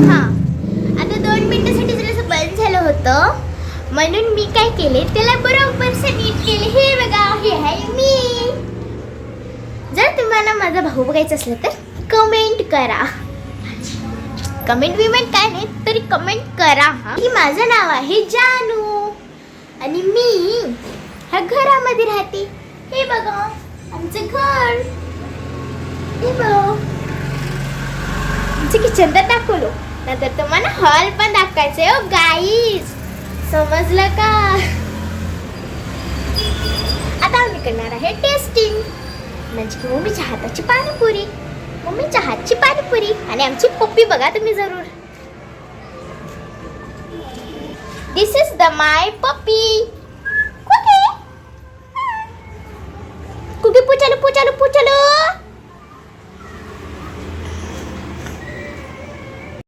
हां, आता 2 मिनिटासाठी जरासं बंद झालं होतं, म्हणून मी काय केले, त्याला बरोबर नीट केले. हे बघा, हे आहे मी. जर तुम्हाला माझा भाऊ बघायचा असला तर कमेंट करा. कमेंट विमेंट काय नाही तरी कमेंट करा. हा, की माझं नाव आहे जानू आणि मी ह्या घरामध्ये राहते. हे बघा आमचं घर. हे बघा आमचं किचन तर दाखवलो, नंतर तुम्हाला हॉल पण दाखवायचंय. ओ गाईज, समजलं का? आता आम्ही करणार आहे टेस्टिंग, म्हणजे की मम्मीच्या हाताची पाणीपुरी. मम्मीच्या हातची पाणीपुरी आणि आमची पप्पी बघा तुम्ही जरूर. दिस is the my puppy. Cookie cookie, पुचालो पुचालो पुचालो.